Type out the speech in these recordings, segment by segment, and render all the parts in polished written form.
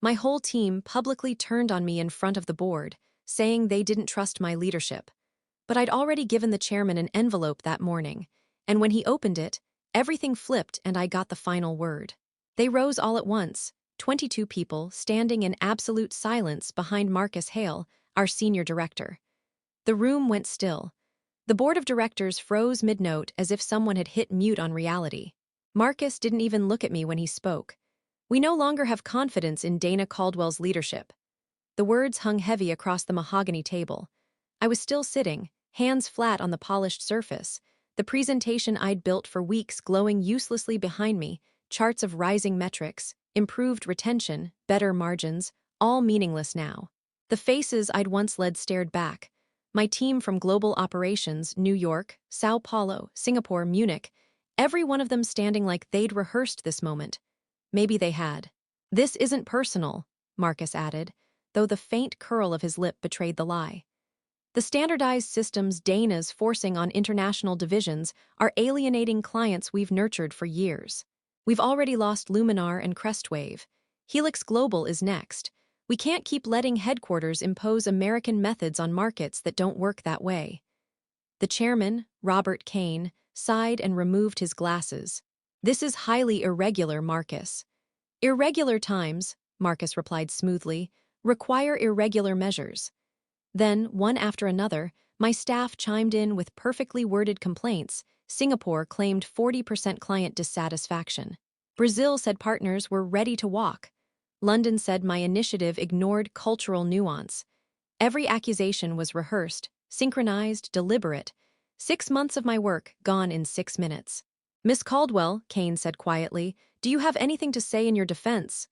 My whole team publicly turned on me in front of the board, saying they didn't trust my leadership. But I'd already given the chairman an envelope that morning, and when he opened it, everything flipped and I got the final word. They rose all at once, 22 people standing in absolute silence behind Marcus Hale, our senior director. The room went still. The board of directors froze mid-note as if someone had hit mute on reality. Marcus didn't even look at me when he spoke. We no longer have confidence in Dana Caldwell's leadership. The words hung heavy across the mahogany table. I was still sitting, hands flat on the polished surface, the presentation I'd built for weeks glowing uselessly behind me, charts of rising metrics, improved retention, better margins, all meaningless now. The faces I'd once led stared back. My team from global operations, New York, Sao Paulo, Singapore, Munich, every one of them standing like they'd rehearsed this moment. Maybe they had. "This isn't personal," Marcus added, though the faint curl of his lip betrayed the lie. "The standardized systems Dana's forcing on international divisions are alienating clients we've nurtured for years. We've already lost Luminar and Crestwave. Helix Global is next. We can't keep letting headquarters impose American methods on markets that don't work that way." The chairman, Robert Kane, sighed and removed his glasses. "This is highly irregular, Marcus." "Irregular times," Marcus replied smoothly, "require irregular measures." Then, one after another, my staff chimed in with perfectly worded complaints. Singapore claimed 40% client dissatisfaction. Brazil said partners were ready to walk. London said my initiative ignored cultural nuance. Every accusation was rehearsed, synchronized, deliberate. 6 months of my work gone in 6 minutes. "Miss Caldwell," Kane said quietly, "do you have anything to say in your defense?"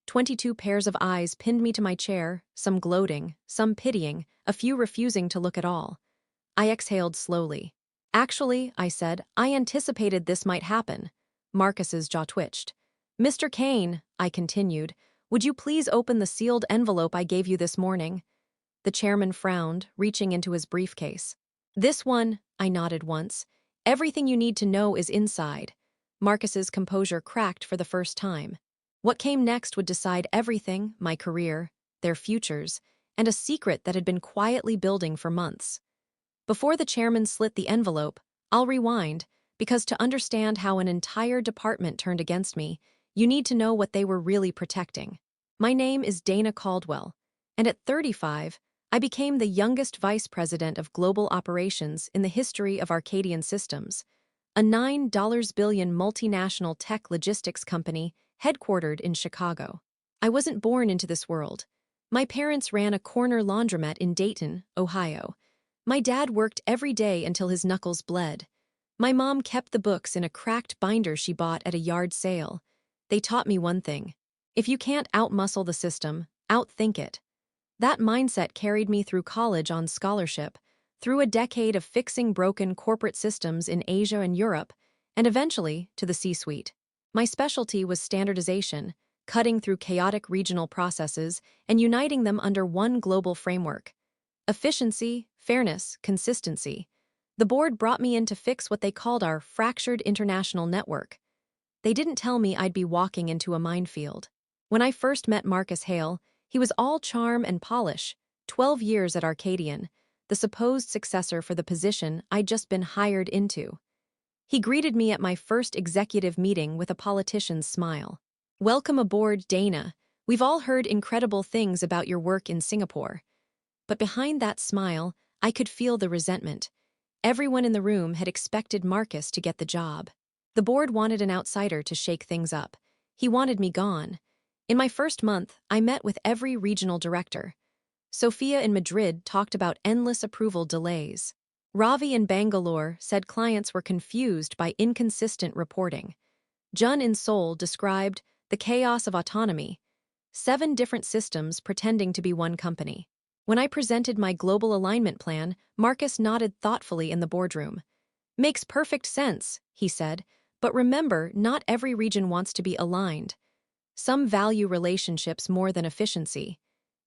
22 pairs of eyes pinned me to my chair, some gloating, some pitying, a few refusing to look at all. I exhaled slowly. "Actually," I said, "I anticipated this might happen." Marcus's jaw twitched. "Mr. Kane," I continued, "would you please open the sealed envelope I gave you this morning?" The chairman frowned, reaching into his briefcase. "This one," I nodded once. "Everything you need to know is inside." Marcus's composure cracked for the first time. What came next would decide everything: my career, their futures, and a secret that had been quietly building for months. Before the chairman slit the envelope, I'll rewind, because to understand how an entire department turned against me, you need to know what they were really protecting. My name is Dana Caldwell, and at 35, I became the youngest vice president of global operations in the history of Arcadian Systems, a $9 billion multinational tech logistics company headquartered in Chicago. I wasn't born into this world. My parents ran a corner laundromat in Dayton, Ohio. My dad worked every day until his knuckles bled. My mom kept the books in a cracked binder she bought at a yard sale. They taught me one thing: if you can't outmuscle the system, outthink it. That mindset carried me through college on scholarship, through a decade of fixing broken corporate systems in Asia and Europe, and eventually to the C-suite. My specialty was standardization, cutting through chaotic regional processes and uniting them under one global framework. Efficiency, fairness, consistency. The board brought me in to fix what they called our fractured international network. They didn't tell me I'd be walking into a minefield. When I first met Marcus Hale, he was all charm and polish, 12 years at Arcadian, the supposed successor for the position I'd just been hired into. He greeted me at my first executive meeting with a politician's smile. "Welcome aboard, Dana. We've all heard incredible things about your work in Singapore." But behind that smile, I could feel the resentment. Everyone in the room had expected Marcus to get the job. The board wanted an outsider to shake things up. He wanted me gone. In my first month, I met with every regional director. Sophia in Madrid talked about endless approval delays. Ravi in Bangalore said clients were confused by inconsistent reporting. Jun in Seoul described the chaos of autonomy, 7 different systems pretending to be one company. When I presented my global alignment plan, Marcus nodded thoughtfully in the boardroom. "Makes perfect sense," he said, "but remember, not every region wants to be aligned. Some value relationships more than efficiency."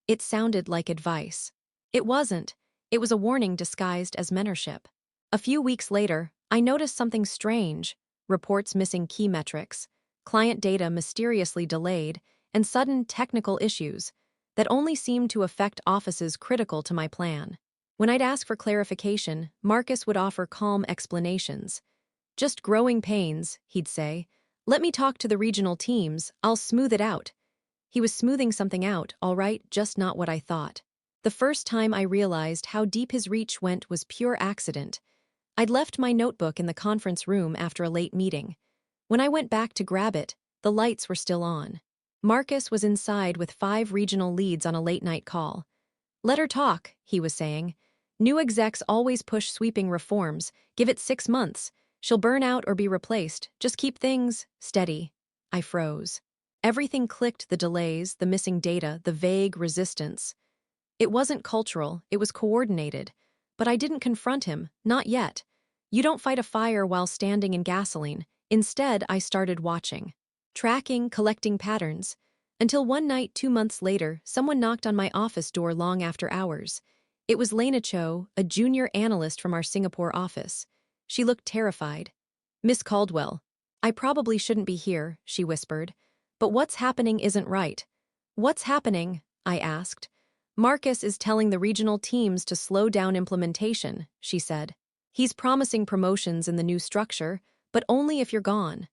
It sounded like advice. It wasn't. It was a warning disguised as mentorship. A few weeks later, I noticed something strange: reports missing key metrics, client data mysteriously delayed, and sudden technical issues that only seemed to affect offices critical to my plan. When I'd ask for clarification, Marcus would offer calm explanations. Just growing pains, he'd say. Let me talk to the regional teams, I'll smooth it out. He was smoothing something out, all right, just not what I thought. The first time I realized how deep his reach went was pure accident. I'd left my notebook in the conference room after a late meeting. When I went back to grab it, the lights were still on. Marcus was inside with 5 regional leads on a late-night call. Let her talk, he was saying. New execs always push sweeping reforms. Give it 6 months. She'll burn out or be replaced. Just keep things steady. I froze. Everything clicked, the delays, the missing data, the vague resistance. It wasn't cultural, it was coordinated. But I didn't confront him, not yet. You don't fight a fire while standing in gasoline. Instead, I started watching. Tracking, collecting patterns. Until one night 2 months later, someone knocked on my office door long after hours. It was Lena Cho, a junior analyst from our Singapore office. She looked terrified. Miss Caldwell, I probably shouldn't be here, she whispered. But what's happening isn't right. What's happening? I asked. Marcus is telling the regional teams to slow down implementation, she said. He's promising promotions in the new structure, but only if you're gone.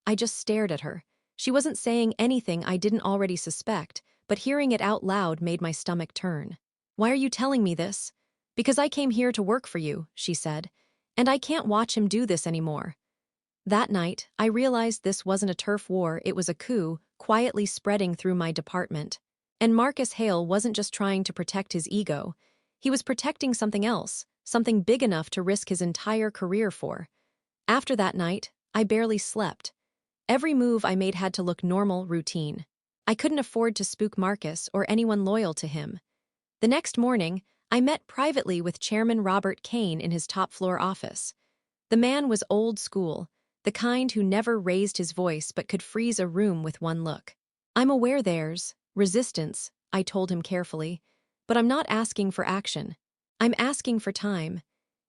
I just stared at her. She wasn't saying anything I didn't already suspect, but hearing it out loud made my stomach turn. Why are you telling me this? Because I came here to work for you, she said, and I can't watch him do this anymore. That night, I realized this wasn't a turf war, it was a coup, quietly spreading through my department. And Marcus Hale wasn't just trying to protect his ego. He was protecting something else, something big enough to risk his entire career for. After that night, I barely slept. Every move I made had to look normal, routine. I couldn't afford to spook Marcus or anyone loyal to him. The next morning, I met privately with Chairman Robert Kane in his top-floor office. The man was old school, the kind who never raised his voice but could freeze a room with one look. I'm aware there's resistance, I told him carefully, but I'm not asking for action. I'm asking for time.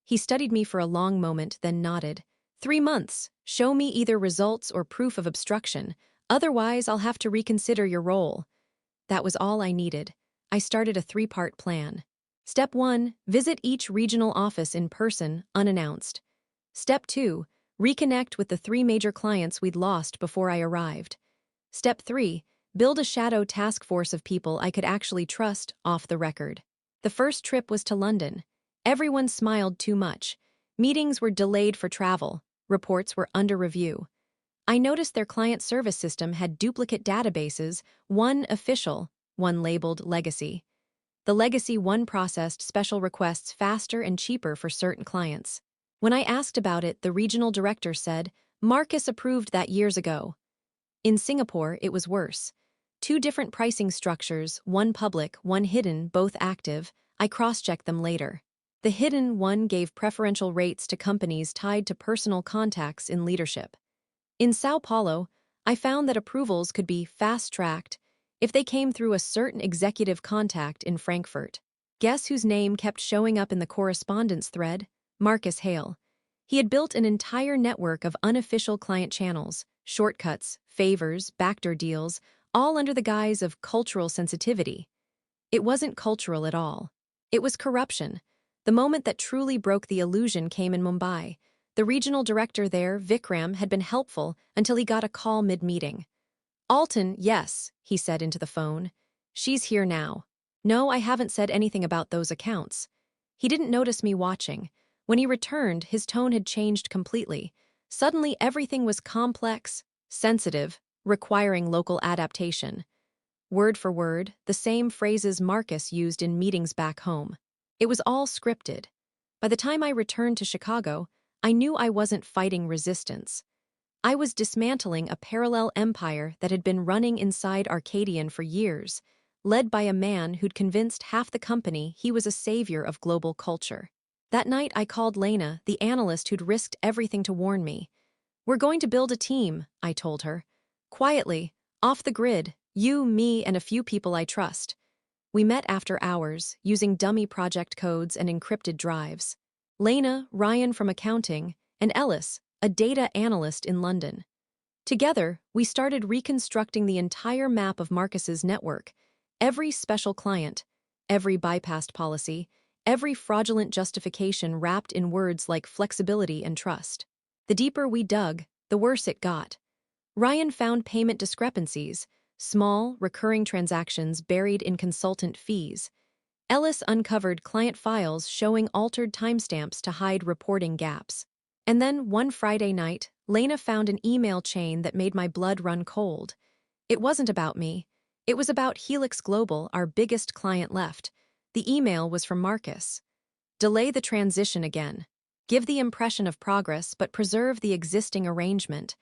He studied me for a long moment, then nodded. 3 months. Show me either results or proof of obstruction. Otherwise, I'll have to reconsider your role. That was all I needed. I started a 3-part plan. Step 1, visit each regional office in person, unannounced. Step 2, reconnect with the 3 major clients we'd lost before I arrived. Step 3, build a shadow task force of people I could actually trust off the record. The first trip was to London. Everyone smiled too much. Meetings were delayed for travel. Reports were under review. I noticed their client service system had duplicate databases, one official, one labeled legacy. The legacy one processed special requests faster and cheaper for certain clients. When I asked about it, the regional director said, Marcus approved that years ago. In Singapore, it was worse. 2 different pricing structures, one public, one hidden, both active. I cross-checked them later. The hidden one gave preferential rates to companies tied to personal contacts in leadership. In Sao Paulo, I found that approvals could be fast-tracked if they came through a certain executive contact in Frankfurt. Guess whose name kept showing up in the correspondence thread? Marcus Hale. He had built an entire network of unofficial client channels, shortcuts, favors, backdoor deals, all under the guise of cultural sensitivity. It wasn't cultural at all. It was corruption. The moment that truly broke the illusion came in Mumbai. The regional director there, Vikram, had been helpful until he got a call mid-meeting. Alton, yes, he said into the phone. She's here now. No, I haven't said anything about those accounts. He didn't notice me watching. When he returned, his tone had changed completely. Suddenly, everything was complex, sensitive, requiring local adaptation. Word for word, the same phrases Marcus used in meetings back home. It was all scripted. By the time I returned to Chicago, I knew I wasn't fighting resistance. I was dismantling a parallel empire that had been running inside Arcadian for years, led by a man who'd convinced half the company he was a savior of global culture. That night I called Lena, the analyst who'd risked everything to warn me. We're going to build a team, I told her. Quietly, off the grid, you, me, and a few people I trust. We met after hours, using dummy project codes and encrypted drives. Lena, Ryan from accounting, and Ellis, a data analyst in London. Together, we started reconstructing the entire map of Marcus's network, every special client, every bypassed policy, every fraudulent justification wrapped in words like flexibility and trust. The deeper we dug, the worse it got. Ryan found payment discrepancies, small, recurring transactions buried in consultant fees. Ellis uncovered client files showing altered timestamps to hide reporting gaps. And then, one Friday night, Lena found an email chain that made my blood run cold. It wasn't about me. It was about Helix Global, our biggest client left. The email was from Marcus. Delay the transition again. Give the impression of progress, but preserve the existing arrangement.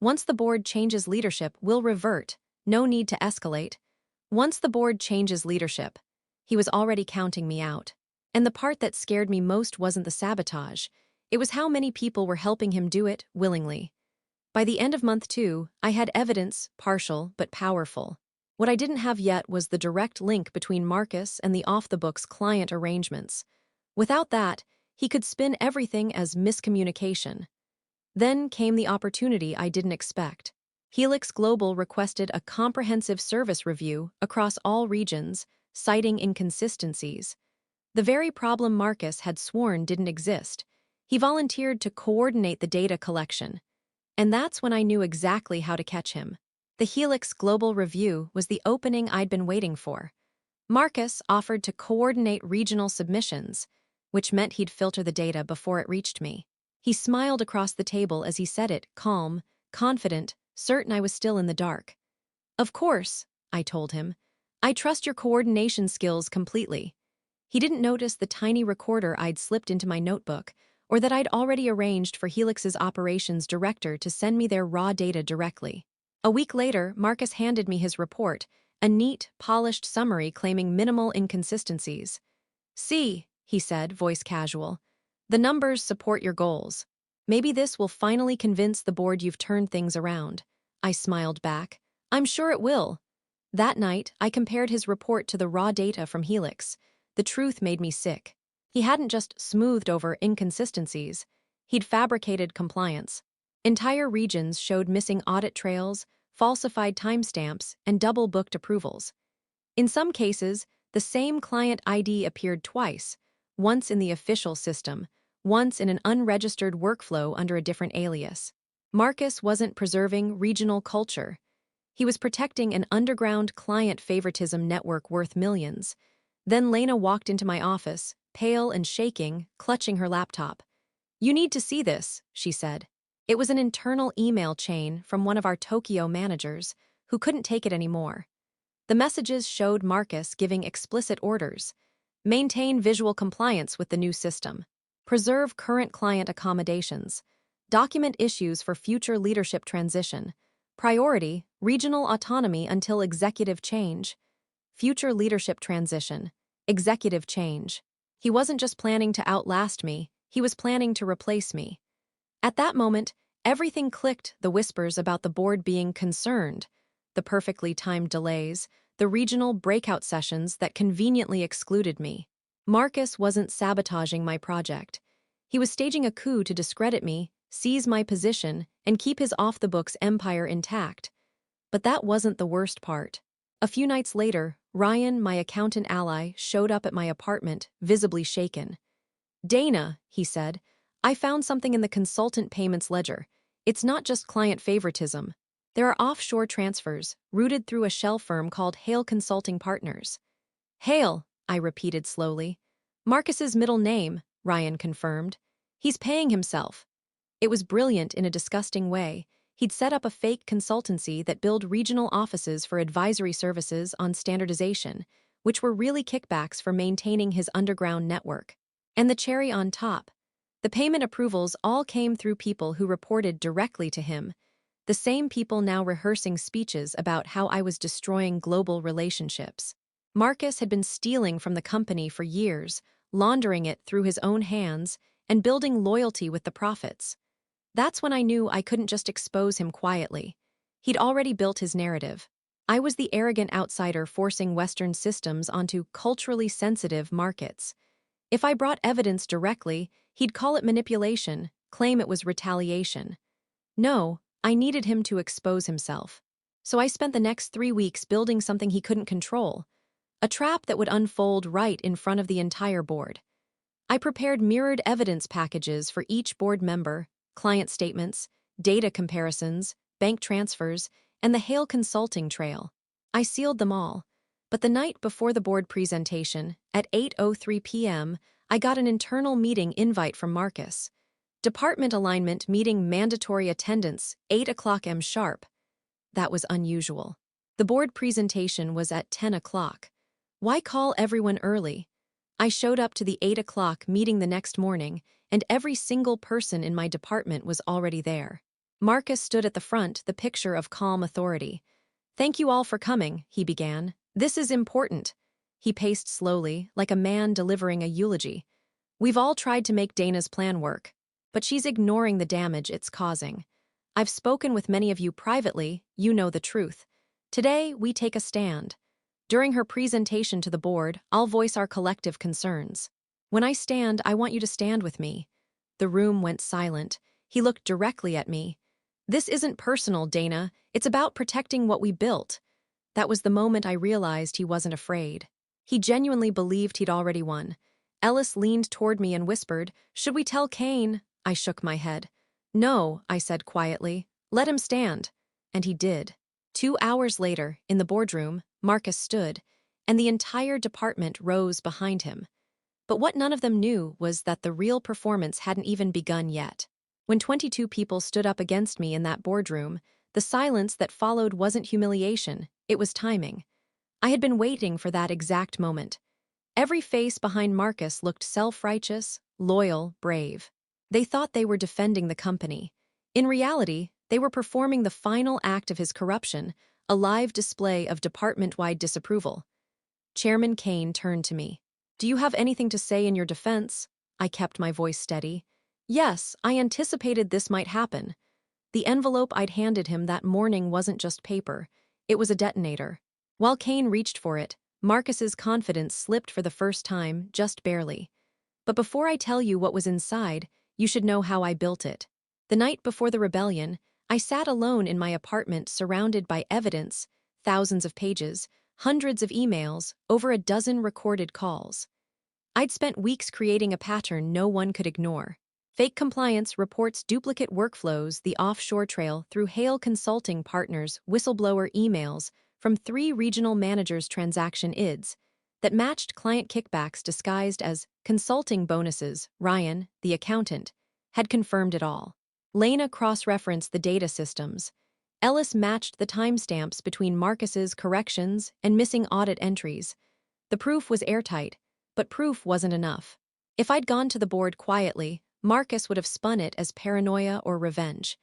Once the board changes leadership, we'll revert. No need to escalate. Once the board changes leadership. He was already counting me out. And the part that scared me most wasn't the sabotage. It was how many people were helping him do it willingly. By the end of month 2, I had evidence, partial but powerful. What I didn't have yet was the direct link between Marcus and the off-the-books client arrangements. Without that, he could spin everything as miscommunication. Then came the opportunity I didn't expect. Helix Global requested a comprehensive service review across all regions, citing inconsistencies. The very problem Marcus had sworn didn't exist. He volunteered to coordinate the data collection. And that's when I knew exactly how to catch him. The Helix Global Review was the opening I'd been waiting for. Marcus offered to coordinate regional submissions, which meant he'd filter the data before it reached me. He smiled across the table as he said it, calm, confident, certain I was still in the dark. Of course, I told him. I trust your coordination skills completely. He didn't notice the tiny recorder I'd slipped into my notebook, or that I'd already arranged for Helix's operations director to send me their raw data directly. A week later, Marcus handed me his report, a neat, polished summary claiming minimal inconsistencies. "See," he said, voice casual. "The numbers support your goals. Maybe this will finally convince the board you've turned things around." I smiled back. "I'm sure it will." That night, I compared his report to the raw data from Helix. The truth made me sick. He hadn't just smoothed over inconsistencies. He'd fabricated compliance. Entire regions showed missing audit trails, falsified timestamps, and double-booked approvals. In some cases, the same client ID appeared twice, once in the official system, once in an unregistered workflow under a different alias. Marcus wasn't preserving regional culture. He was protecting an underground client favoritism network worth millions. Then Lena walked into my office, pale and shaking, clutching her laptop. "You need to see this," she said. It was an internal email chain from one of our Tokyo managers, who couldn't take it anymore. The messages showed Marcus giving explicit orders. Maintain visual compliance with the new system. Preserve current client accommodations. Document issues for future leadership transition. Priority, regional autonomy until executive change. Future leadership transition. Executive change. He wasn't just planning to outlast me, he was planning to replace me. At that moment, everything clicked, the whispers about the board being concerned, the perfectly timed delays, the regional breakout sessions that conveniently excluded me. Marcus wasn't sabotaging my project. He was staging a coup to discredit me, seize my position, and keep his off-the-books empire intact. But that wasn't the worst part. A few nights later, Ryan, my accountant ally, showed up at my apartment, visibly shaken. "Dana," he said, "I found something in the consultant payments ledger. It's not just client favoritism. There are offshore transfers, routed through a shell firm called Hale Consulting Partners." "Hale," I repeated slowly. "Marcus's middle name," Ryan confirmed. "He's paying himself." It was brilliant in a disgusting way. He'd set up a fake consultancy that billed regional offices for advisory services on standardization, which were really kickbacks for maintaining his underground network. And the cherry on top, the payment approvals all came through people who reported directly to him, the same people now rehearsing speeches about how I was destroying global relationships. Marcus had been stealing from the company for years, laundering it through his own hands, and building loyalty with the profits. That's when I knew I couldn't just expose him quietly. He'd already built his narrative. I was the arrogant outsider forcing Western systems onto culturally sensitive markets. If I brought evidence directly, he'd call it manipulation, claim it was retaliation. No, I needed him to expose himself. So I spent the next 3 weeks building something he couldn't control, a trap that would unfold right in front of the entire board. I prepared mirrored evidence packages for each board member, client statements, data comparisons, bank transfers, and the Hale Consulting trail. I sealed them all. But the night before the board presentation, at 8:03 p.m., I got an internal meeting invite from Marcus. Department alignment meeting mandatory attendance, 8 o'clock m sharp. That was unusual. The board presentation was at 10 o'clock. Why call everyone early? I showed up to the 8 o'clock meeting the next morning, and every single person in my department was already there. Marcus stood at the front, the picture of calm authority. "Thank you all for coming," he began. "This is important." He paced slowly, like a man delivering a eulogy. "We've all tried to make Dana's plan work, but she's ignoring the damage it's causing. I've spoken with many of you privately, you know the truth. Today, we take a stand. During her presentation to the board, I'll voice our collective concerns. When I stand, I want you to stand with me." The room went silent. He looked directly at me. "This isn't personal, Dana. It's about protecting what we built." That was the moment I realized he wasn't afraid. He genuinely believed he'd already won. Ellis leaned toward me and whispered, "Should we tell Kane?" I shook my head. "No," I said quietly. "Let him stand." And he did. 2 hours later, in the boardroom, Marcus stood, and the entire department rose behind him. But what none of them knew was that the real performance hadn't even begun yet. When 22 people stood up against me in that boardroom, the silence that followed wasn't humiliation, it was timing. I had been waiting for that exact moment. Every face behind Marcus looked self-righteous, loyal, brave. They thought they were defending the company. In reality, they were performing the final act of his corruption, a live display of department-wide disapproval. Chairman Kane turned to me. "Do you have anything to say in your defense?" I kept my voice steady. "Yes, I anticipated this might happen." The envelope I'd handed him that morning wasn't just paper. It was a detonator. While Kane reached for it, Marcus's confidence slipped for the first time, just barely. But before I tell you what was inside, you should know how I built it. The night before the rebellion, I sat alone in my apartment surrounded by evidence, thousands of pages, hundreds of emails, over a dozen recorded calls. I'd spent weeks creating a pattern no one could ignore. Fake compliance reports duplicate workflows, the offshore trail through Hale Consulting Partners, whistleblower emails from 3 regional managers' transaction IDs that matched client kickbacks disguised as consulting bonuses. Ryan, the accountant, had confirmed it all. Lena cross-referenced the data systems. Ellis matched the timestamps between Marcus's corrections and missing audit entries. The proof was airtight, but proof wasn't enough. If I'd gone to the board quietly, Marcus would have spun it as paranoia or revenge.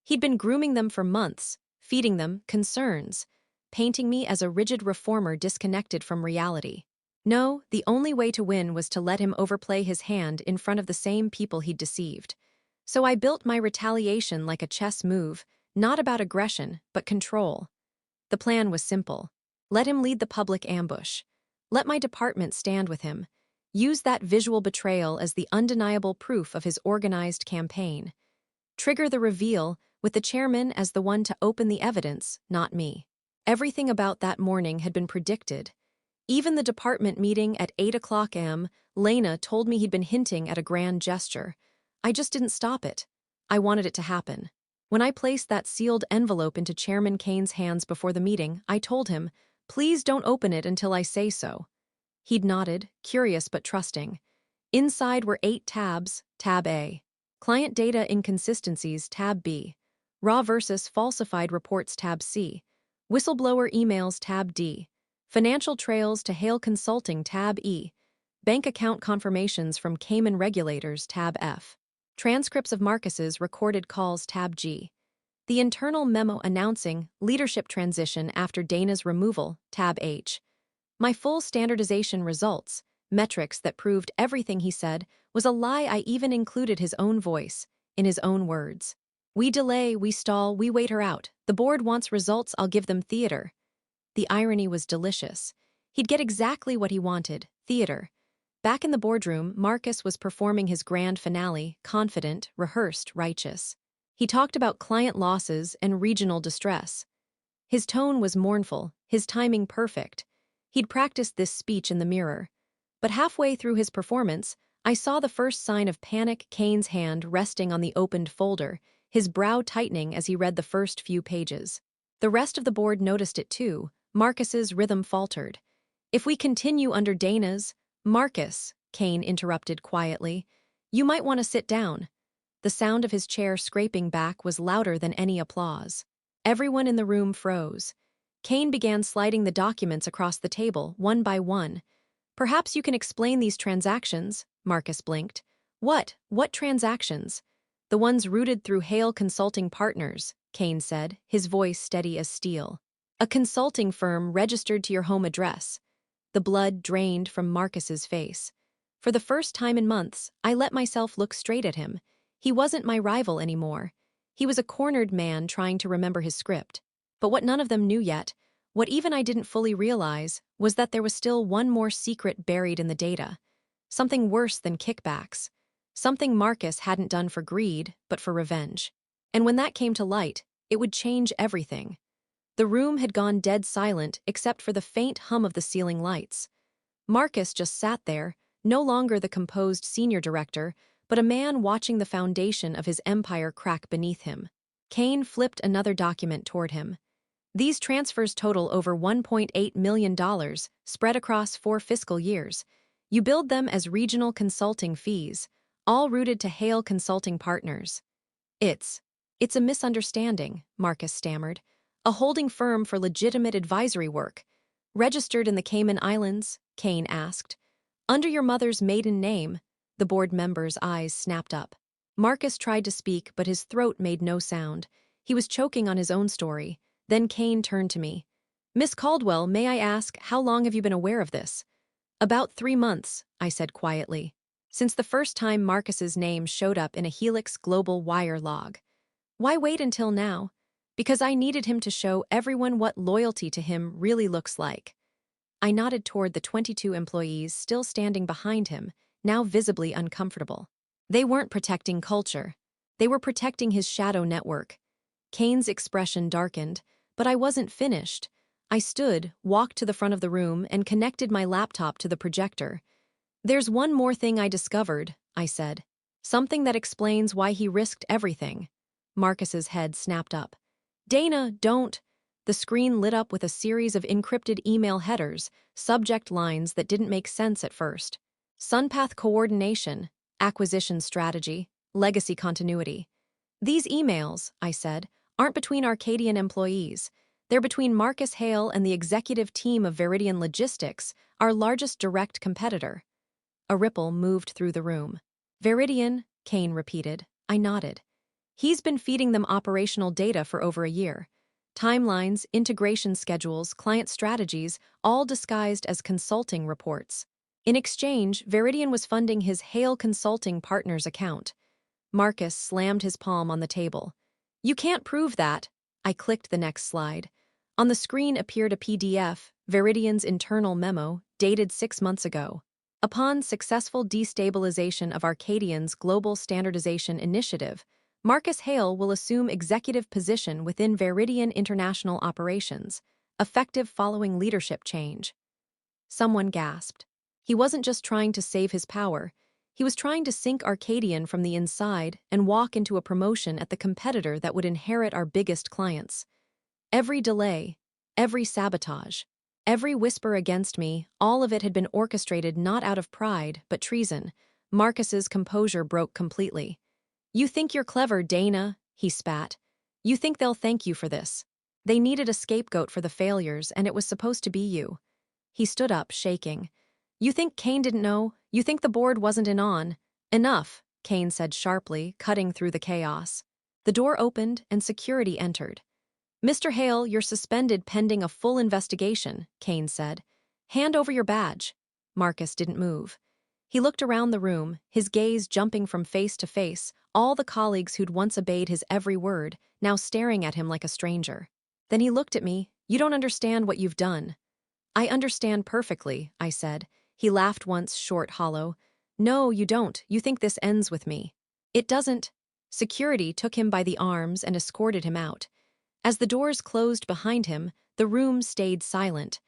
He'd been grooming them for months, feeding them concerns, painting me as a rigid reformer disconnected from reality. No, the only way to win was to let him overplay his hand in front of the same people he'd deceived. So I built my retaliation like a chess move, not about aggression, but control. The plan was simple. Let him lead the public ambush. Let my department stand with him. Use that visual betrayal as the undeniable proof of his organized campaign. Trigger the reveal, with the chairman as the one to open the evidence, not me. Everything about that morning had been predicted. Even the department meeting at 8 o'clock m, Lena told me he'd been hinting at a grand gesture. I just didn't stop it. I wanted it to happen. When I placed that sealed envelope into Chairman Kane's hands before the meeting, I told him, "Please don't open it until I say so." He'd nodded, curious but trusting. Inside were 8 tabs, Tab A. Client data inconsistencies, Tab B. Raw versus falsified reports, Tab C. Whistleblower emails, Tab D. Financial trails to Hale Consulting, Tab E. Bank account confirmations from Cayman regulators, Tab F. Transcripts of Marcus's recorded calls, Tab G. The internal memo announcing leadership transition after Dana's removal, Tab H. My full standardization results, metrics that proved everything he said, was a lie. I even included his own voice, in his own words. "We delay, we stall, we wait her out. The board wants results, I'll give them theater." The irony was delicious. He'd get exactly what he wanted, theater. Back in the boardroom, Marcus was performing his grand finale, confident, rehearsed, righteous. He talked about client losses and regional distress. His tone was mournful, his timing perfect. He'd practiced this speech in the mirror. But halfway through his performance, I saw the first sign of panic: Kane's hand resting on the opened folder, his brow tightening as he read the first few pages. The rest of the board noticed it too. Marcus's rhythm faltered. "If we continue under Dana's—" "Marcus," Kane interrupted quietly, "you might want to sit down." The sound of his chair scraping back was louder than any applause. Everyone in the room froze. Kane began sliding the documents across the table, one by one. "Perhaps you can explain these transactions," Marcus blinked. What transactions?" "The ones routed through Hale Consulting Partners," Kane said, his voice steady as steel. "A consulting firm registered to your home address." The blood drained from Marcus's face. For the first time in months, I let myself look straight at him. He wasn't my rival anymore. He was a cornered man trying to remember his script. But what none of them knew yet, what even I didn't fully realize, was that there was still one more secret buried in the data. Something worse than kickbacks. Something Marcus hadn't done for greed, but for revenge. And when that came to light, it would change everything. The room had gone dead silent except for the faint hum of the ceiling lights. Marcus just sat there, no longer the composed senior director, but a man watching the foundation of his empire crack beneath him. Kane flipped another document toward him. "These transfers total over $1.8 million, spread across 4 fiscal years. You billed them as regional consulting fees, all routed to Hale Consulting Partners." It's a misunderstanding," Marcus stammered. "A holding firm for legitimate advisory work." "Registered in the Cayman Islands?" Kane asked. "Under your mother's maiden name?" The board member's eyes snapped up. Marcus tried to speak, but his throat made no sound. He was choking on his own story. Then Kane turned to me. "Miss Caldwell, may I ask, how long have you been aware of this?" "About 3 months," I said quietly. "Since the first time Marcus's name showed up in a Helix Global Wire log." "Why wait until now?" "Because I needed him to show everyone what loyalty to him really looks like." I nodded toward the 22 employees still standing behind him, now visibly uncomfortable. They weren't protecting culture. They were protecting his shadow network. Kane's expression darkened, but I wasn't finished. I stood, walked to the front of the room, and connected my laptop to the projector. "There's one more thing I discovered," I said. "Something that explains why he risked everything." Marcus's head snapped up. "Dana, don't." The screen lit up with a series of encrypted email headers, subject lines that didn't make sense at first. "Sunpath coordination, acquisition strategy, legacy continuity." "These emails," I said, "aren't between Arcadian employees. They're between Marcus Hale and the executive team of Veridian Logistics, our largest direct competitor." A ripple moved through the room. "Veridian," Kane repeated. I nodded. "He's been feeding them operational data for over a year. Timelines, integration schedules, client strategies, all disguised as consulting reports. In exchange, Veridian was funding his Hale Consulting Partners account." Marcus slammed his palm on the table. "You can't prove that." I clicked the next slide. On the screen appeared a PDF, Veridian's internal memo, dated 6 months ago. "Upon successful destabilization of Arcadian's global standardization initiative, Marcus Hale will assume executive position within Veridian International Operations, effective following leadership change." Someone gasped. He wasn't just trying to save his power. He was trying to sink Arcadian from the inside and walk into a promotion at the competitor that would inherit our biggest clients. Every delay, every sabotage, every whisper against me, all of it had been orchestrated not out of pride, but treason. Marcus's composure broke completely. "You think you're clever, Dana," he spat. "You think they'll thank you for this. They needed a scapegoat for the failures, and it was supposed to be you." He stood up, shaking. "You think Kane didn't know? You think the board wasn't in on?" "Enough," Kane said sharply, cutting through the chaos. The door opened, and security entered. "Mr. Hale, you're suspended pending a full investigation," Kane said. "Hand over your badge." Marcus didn't move. He looked around the room, his gaze jumping from face to face, all the colleagues who'd once obeyed his every word, now staring at him like a stranger. Then he looked at me. "You don't understand what you've done." "I understand perfectly," I said. He laughed once, short, hollow. "No, you don't. You think this ends with me." "It doesn't." Security took him by the arms and escorted him out. As the doors closed behind him, the room stayed silent.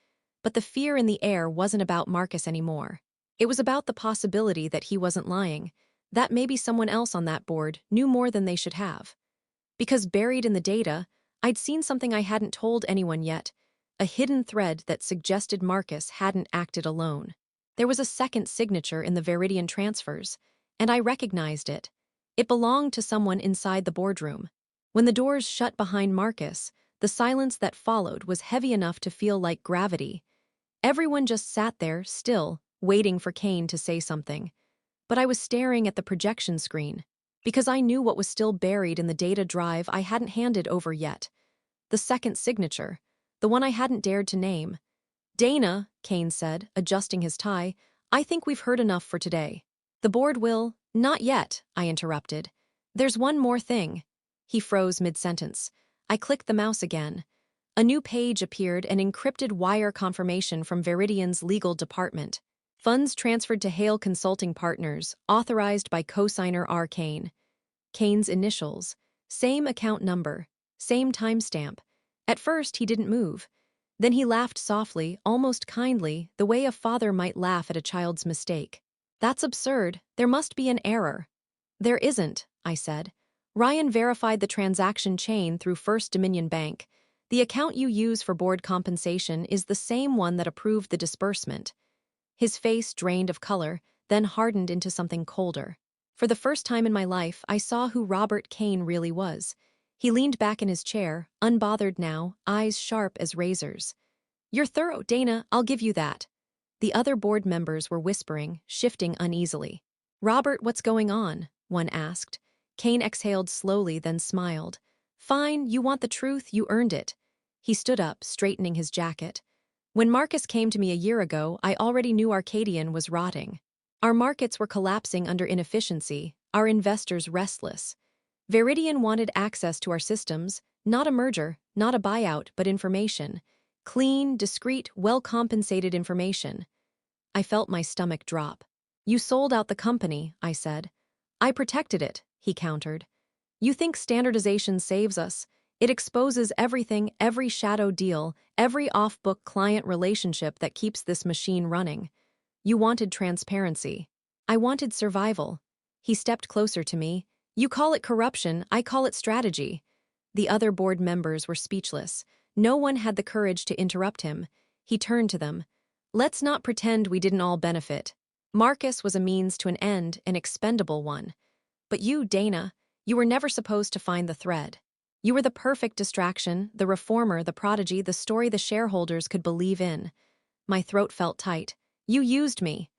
But the fear in the air wasn't about Marcus anymore. It was about the possibility that he wasn't lying, that maybe someone else on that board knew more than they should have. Because buried in the data, I'd seen something I hadn't told anyone yet, a hidden thread that suggested Marcus hadn't acted alone. There was a second signature in the Veridian transfers, and I recognized it. It belonged to someone inside the boardroom. When the doors shut behind Marcus, the silence that followed was heavy enough to feel like gravity. Everyone just sat there, still, waiting for Kane to say something. But I was staring at the projection screen, because I knew what was still buried in the data drive I hadn't handed over yet. The second signature, the one I hadn't dared to name. "Dana," Kane said, adjusting his tie, "I think we've heard enough for today. The board will—" "Not yet," I interrupted. "There's one more thing." He froze mid-sentence. I clicked the mouse again. A new page appeared, an encrypted wire confirmation from Veridian's legal department. Funds transferred to Hale Consulting Partners, authorized by cosigner R. Kane. Kane's initials. Same account number. Same timestamp. At first, he didn't move. Then he laughed softly, almost kindly, the way a father might laugh at a child's mistake. "That's absurd. There must be an error." "There isn't," I said. "Ryan verified the transaction chain through First Dominion Bank. The account you use for board compensation is the same one that approved the disbursement." His face drained of color, then hardened into something colder. For the first time in my life, I saw who Robert Kane really was. He leaned back in his chair, unbothered now, eyes sharp as razors. "You're thorough, Dana, I'll give you that." The other board members were whispering, shifting uneasily. "Robert, what's going on?" one asked. Kane exhaled slowly, then smiled. "Fine, you want the truth, you earned it." He stood up, straightening his jacket. "When Marcus came to me a year ago, I already knew Arcadian was rotting. Our markets were collapsing under inefficiency, our investors restless. Veridian wanted access to our systems, not a merger, not a buyout, but information. Clean, discreet, well-compensated information." I felt my stomach drop. "You sold out the company," I said. "I protected it," he countered. "You think standardization saves us? It exposes everything, every shadow deal, every off-book client relationship that keeps this machine running. You wanted transparency. I wanted survival." He stepped closer to me. "You call it corruption, I call it strategy." The other board members were speechless. No one had the courage to interrupt him. He turned to them. "Let's not pretend we didn't all benefit. Marcus was a means to an end, an expendable one. But you, Dana, you were never supposed to find the thread. You were the perfect distraction, the reformer, the prodigy, the story the shareholders could believe in." My throat felt tight. "You used me."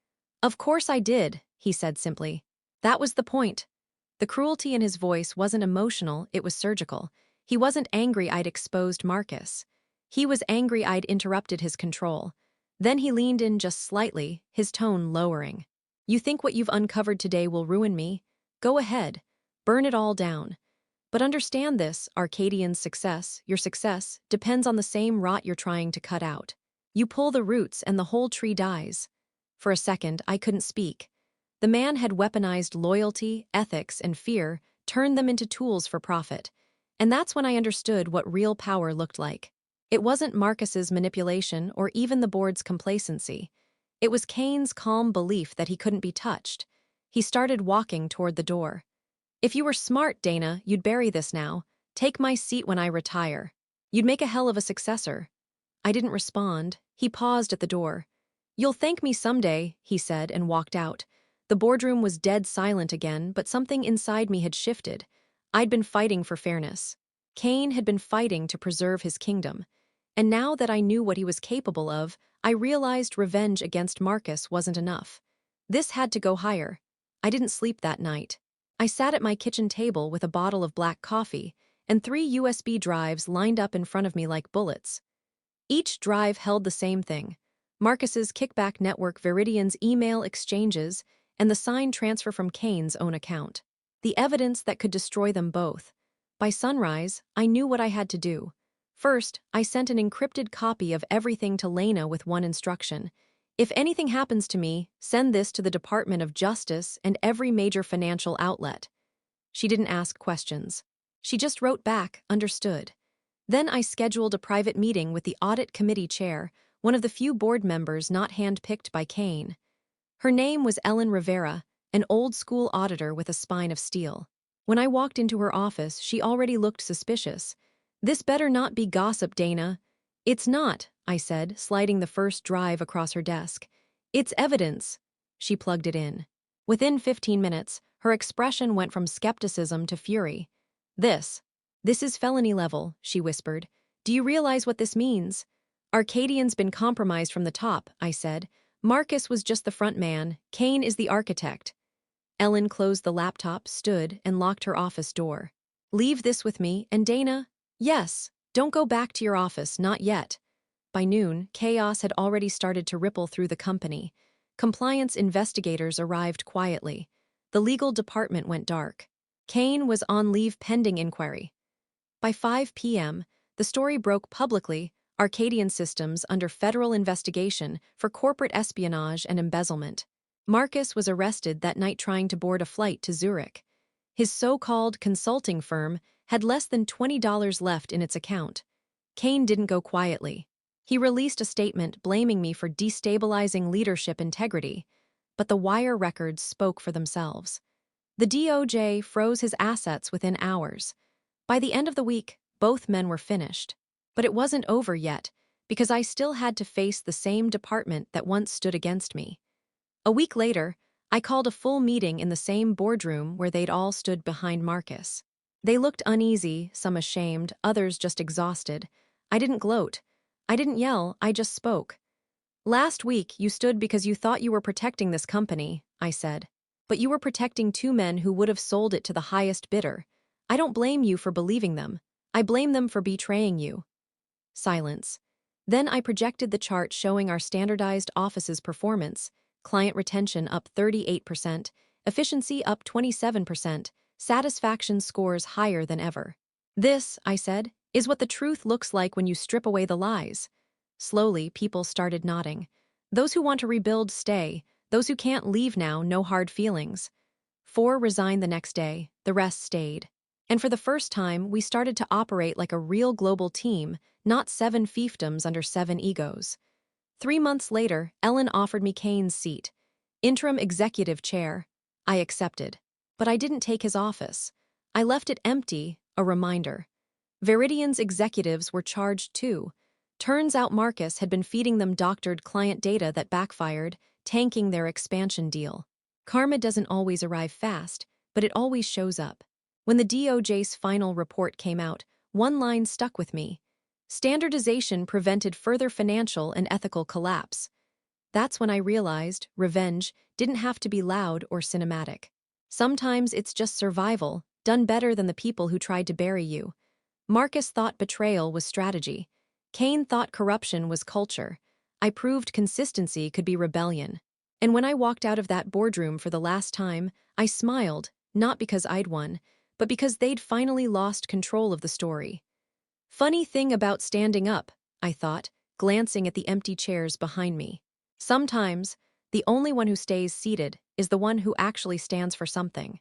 "Of course I did," he said simply. "That was the point." The cruelty in his voice wasn't emotional, it was surgical. He wasn't angry I'd exposed Marcus. He was angry I'd interrupted his control. Then he leaned in just slightly, his tone lowering. "You think what you've uncovered today will ruin me? Go ahead. Burn it all down. But understand this, Arcadian's success, your success, depends on the same rot you're trying to cut out. You pull the roots and the whole tree dies." For a second, I couldn't speak. The man had weaponized loyalty, ethics, and fear, turned them into tools for profit. And that's when I understood what real power looked like. It wasn't Marcus's manipulation or even the board's complacency. It was Kane's calm belief that he couldn't be touched. He started walking toward the door. "If you were smart, Dana, you'd bury this now. Take my seat when I retire. You'd make a hell of a successor." I didn't respond. He paused at the door. "You'll thank me someday," he said and walked out. The boardroom was dead silent again, but something inside me had shifted. I'd been fighting for fairness. Kane had been fighting to preserve his kingdom. And now that I knew what he was capable of, I realized revenge against Marcus wasn't enough. This had to go higher. I didn't sleep that night. I sat at my kitchen table with a bottle of black coffee and 3 USB drives lined up in front of me like bullets. Each drive held the same thing: Marcus's kickback network, Veridian's email exchanges, and the signed transfer from Kane's own account. The evidence that could destroy them both. By sunrise, I knew what I had to do. First, I sent an encrypted copy of everything to Lena with one instruction: "If anything happens to me, send this to the Department of Justice and every major financial outlet." She didn't ask questions. She just wrote back, understood. Then I scheduled a private meeting with the audit committee chair, one of the few board members not handpicked by Kane. Her name was Ellen Rivera, an old-school auditor with a spine of steel. When I walked into her office, she already looked suspicious. "This better not be gossip, Dana." "It's not," I said, sliding the first drive across her desk. "It's evidence." She plugged it in. Within 15 minutes, her expression went from skepticism to fury. This is felony level," she whispered. "Do you realize what this means?" "Arcadian's been compromised from the top," I said. "Marcus was just the front man. Kane is the architect." Ellen closed the laptop, stood, and locked her office door. "Leave this with me, and Dana?" "Yes. Don't go back to your office, not yet." By noon, chaos had already started to ripple through the company. Compliance investigators arrived quietly. The legal department went dark. Kane was on leave pending inquiry. By 5 p.m., the story broke publicly: Arcadian Systems under federal investigation for corporate espionage and embezzlement. Marcus was arrested that night trying to board a flight to Zurich. His so-called consulting firm had less than $20 left in its account. Kane didn't go quietly. He released a statement blaming me for destabilizing leadership integrity, but the wire records spoke for themselves. The DOJ froze his assets within hours. By the end of the week, both men were finished. But it wasn't over yet, because I still had to face the same department that once stood against me. A week later, I called a full meeting in the same boardroom where they'd all stood behind Marcus. They looked uneasy, some ashamed, others just exhausted. I didn't gloat. I didn't yell, I just spoke. "Last week, you stood because you thought you were protecting this company," I said. "But you were protecting two men who would have sold it to the highest bidder. I don't blame you for believing them. I blame them for betraying you." Silence. Then I projected the chart showing our standardized office's performance: client retention up 38%, efficiency up 27%, satisfaction scores higher than ever. "This," I said, "is what the truth looks like when you strip away the lies." Slowly, people started nodding. Those who want to rebuild stay. Those who can't leave now, no hard feelings. 4 resigned the next day, the rest stayed. And for the first time, we started to operate like a real global team, not 7 fiefdoms under 7 egos. 3 months later, Ellen offered me Kane's seat. Interim executive chair. I accepted. But I didn't take his office. I left it empty, a reminder. Veridian's executives were charged too. Turns out Marcus had been feeding them doctored client data that backfired, tanking their expansion deal. Karma doesn't always arrive fast, but it always shows up. When the DOJ's final report came out, one line stuck with me: "Standardization prevented further financial and ethical collapse." That's when I realized revenge didn't have to be loud or cinematic. Sometimes it's just survival, done better than the people who tried to bury you. Marcus thought betrayal was strategy. Kane thought corruption was culture. I proved consistency could be rebellion. And when I walked out of that boardroom for the last time, I smiled, not because I'd won, but because they'd finally lost control of the story. Funny thing about standing up, I thought, glancing at the empty chairs behind me. Sometimes, the only one who stays seated is the one who actually stands for something.